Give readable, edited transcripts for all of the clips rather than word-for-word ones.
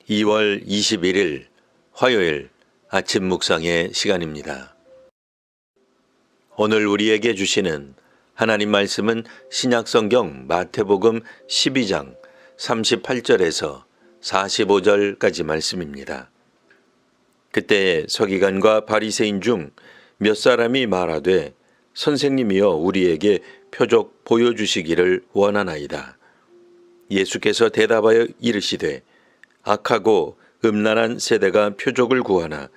2월 21일 화요일 아침 묵상의 시간입니다. 오늘 우리에게 주시는 하나님 말씀은 신약성경 마태복음 12장 38절에서 45절까지 말씀입니다. 그때 서기관과 바리새인 중 몇 사람이 말하되 선생님이여 우리에게 표적 보여주시기를 원하나이다. 예수께서 대답하여 이르시되 악하고 음란한 세대가 표적을 구하나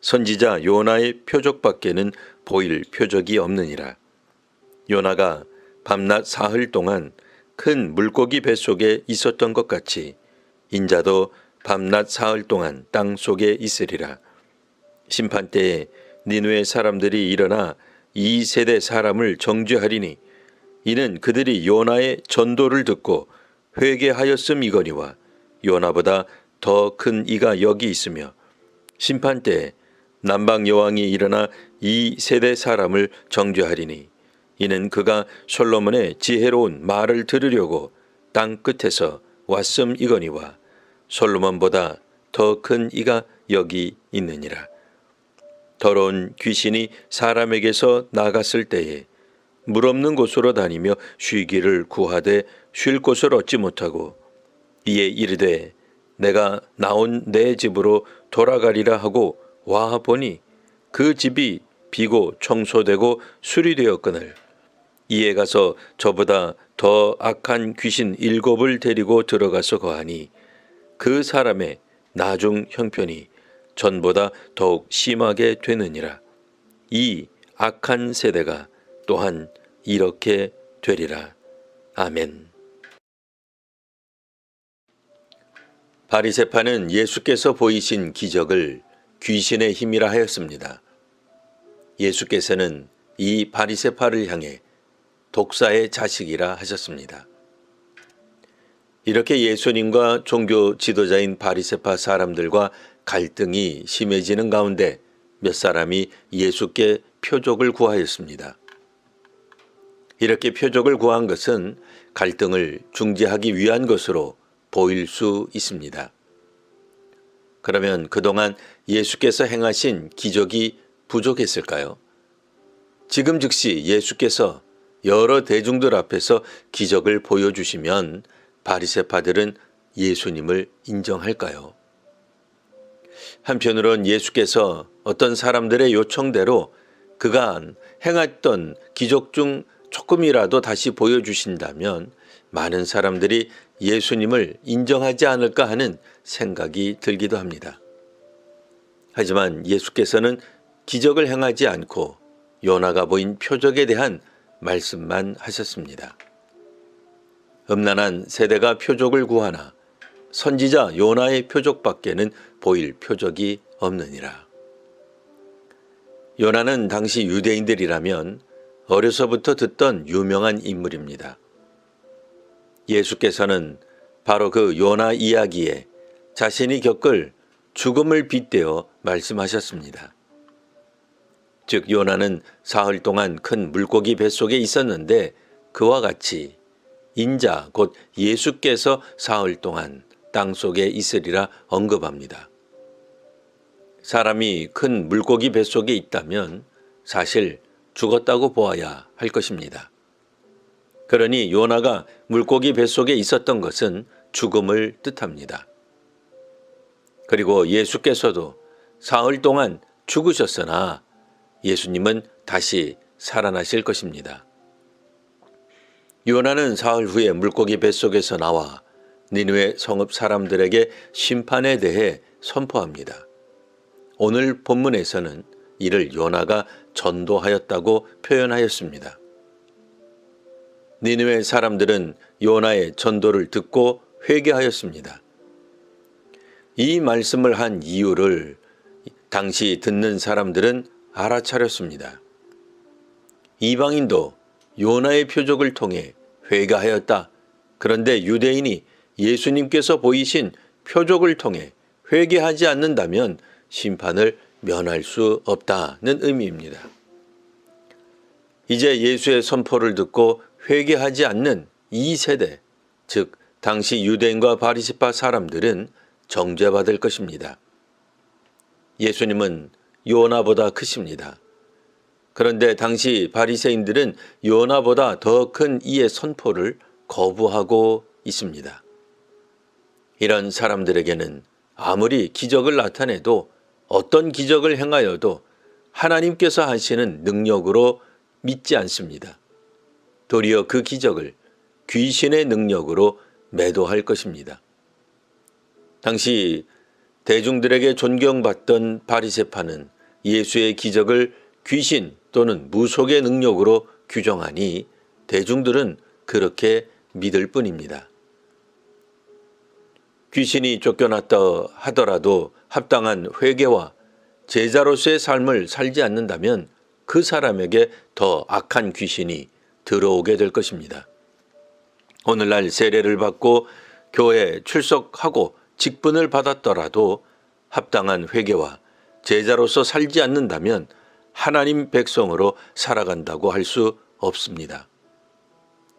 선지자 요나의 표적밖에는 보일 표적이 없느니라. 요나가 밤낮 사흘 동안 큰 물고기 뱃속에 있었던 것 같이 인자도 밤낮 사흘 동안 땅 속에 있으리라. 심판때에 니느웨 사람들이 일어나 이 세대 사람을 정죄하리니 이는 그들이 요나의 전도를 듣고 회개하였음이거니와 요나보다 더 큰 이가 여기 있으며 심판때에 남방 여왕이 일어나 이 세대 사람을 정죄하리니 이는 그가 솔로몬의 지혜로운 말을 들으려고 땅 끝에서 왔음이거니와 솔로몬보다 더 큰 이가 여기 있느니라. 더러운 귀신이 사람에게서 나갔을 때에 물 없는 곳으로 다니며 쉬기를 구하되 쉴 곳을 얻지 못하고 이에 이르되 내가 나온 내 집으로 돌아가리라 하고 와 보니 그 집이 비고 청소되고 수리되었거늘 이에 가서 저보다 더 악한 귀신 7을 데리고 들어가서 거하니 그 사람의 나중 형편이 전보다 더욱 심하게 되느니라. 이 악한 세대가 또한 이렇게 되리라. 아멘. 바리새파는 예수께서 보이신 기적을 귀신의 힘이라 하였습니다. 예수께서는 이 바리새파를 향해 독사의 자식이라 하셨습니다. 이렇게 예수님과 종교 지도자인 바리새파 사람들과 갈등이 심해지는 가운데 몇 사람이 예수께 표적을 구하였습니다. 이렇게 표적을 구한 것은 갈등을 중재하기 위한 것으로 보일 수 있습니다. 그러면 그동안 예수께서 행하신 기적이 부족했을까요? 지금 즉시 예수께서 여러 대중들 앞에서 기적을 보여주시면 바리새파들은 예수님을 인정할까요? 한편으론 예수께서 어떤 사람들의 요청대로 그간 행했던 기적 중 조금이라도 다시 보여주신다면 많은 사람들이 예수님을 인정하지 않을까 하는 생각이 들기도 합니다. 하지만 예수께서는 기적을 행하지 않고 요나가 보인 표적에 대한 말씀만 하셨습니다. 음란한 세대가 표적을 구하나 선지자 요나의 표적밖에는 보일 표적이 없느니라. 요나는 당시 유대인들이라면 어려서부터 듣던 유명한 인물입니다. 예수께서는 바로 그 요나 이야기에 자신이 겪을 죽음을 빗대어 말씀하셨습니다. 즉 요나는 사흘 동안 큰 물고기 뱃속에 있었는데 그와 같이 인자 곧 예수께서 사흘 동안 땅속에 있으리라 언급합니다. 사람이 큰 물고기 뱃속에 있다면 사실 죽었다고 보아야 할 것입니다. 그러니 요나가 물고기 뱃속에 있었던 것은 죽음을 뜻합니다. 그리고 예수께서도 사흘 동안 죽으셨으나 예수님은 다시 살아나실 것입니다. 요나는 사흘 후에 물고기 뱃속에서 나와 니느웨 성읍 사람들에게 심판에 대해 선포합니다. 오늘 본문에서는 이를 요나가 전도하였다고 표현하였습니다. 니느웨 사람들은 요나의 전도를 듣고 회개하였습니다. 이 말씀을 한 이유를 당시 듣는 사람들은 알아차렸습니다. 이방인도 요나의 표적을 통해 회개하였다. 그런데 유대인이 예수님께서 보이신 표적을 통해 회개하지 않는다면 심판을 면할 수 없다는 의미입니다. 이제 예수의 선포를 듣고 회개하지 않는 이 세대, 즉 당시 유대인과 바리새파 사람들은 정죄받을 것입니다. 예수님은 요나보다 크십니다. 그런데 당시 바리새인들은 요나보다 더 큰 이의 선포를 거부하고 있습니다. 이런 사람들에게는 아무리 기적을 나타내도 어떤 기적을 행하여도 하나님께서 하시는 능력으로 믿지 않습니다. 도리어 그 기적을 귀신의 능력으로 매도할 것입니다. 당시 대중들에게 존경받던 바리새파는 예수의 기적을 귀신 또는 무속의 능력으로 규정하니 대중들은 그렇게 믿을 뿐입니다. 귀신이 쫓겨났다 하더라도 합당한 회개와 제자로서의 삶을 살지 않는다면 그 사람에게 더 악한 귀신이 들어오게 될 것입니다. 오늘날 세례를 받고 교회에 출석하고 직분을 받았더라도 합당한 회개와 제자로서 살지 않는다면 하나님 백성으로 살아간다고 할 수 없습니다.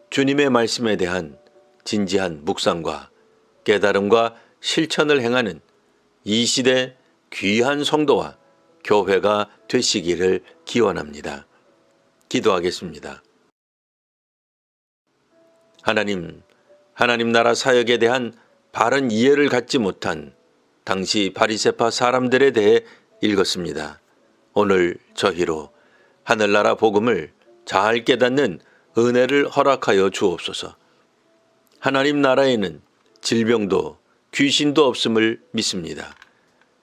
주님의 말씀에 대한 진지한 묵상과 깨달음과 실천을 행하는 이 시대 귀한 성도와 교회가 되시기를 기원합니다. 기도하겠습니다. 하나님 나라 사역에 대한 바른 이해를 갖지 못한 당시 바리새파 사람들에 대해 읽었습니다. 오늘 저희로 하늘나라 복음을 잘 깨닫는 은혜를 허락하여 주옵소서. 하나님 나라에는 질병도 귀신도 없음을 믿습니다.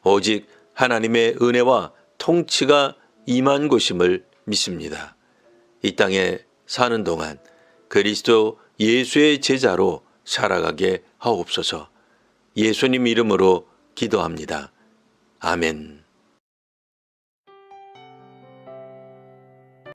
오직 하나님의 은혜와 통치가 임한 곳임을 믿습니다. 이 땅에 사는 동안 그리스도 예수의 제자로 살아가게 하옵소서. 예수님 이름으로 기도합니다. 아멘.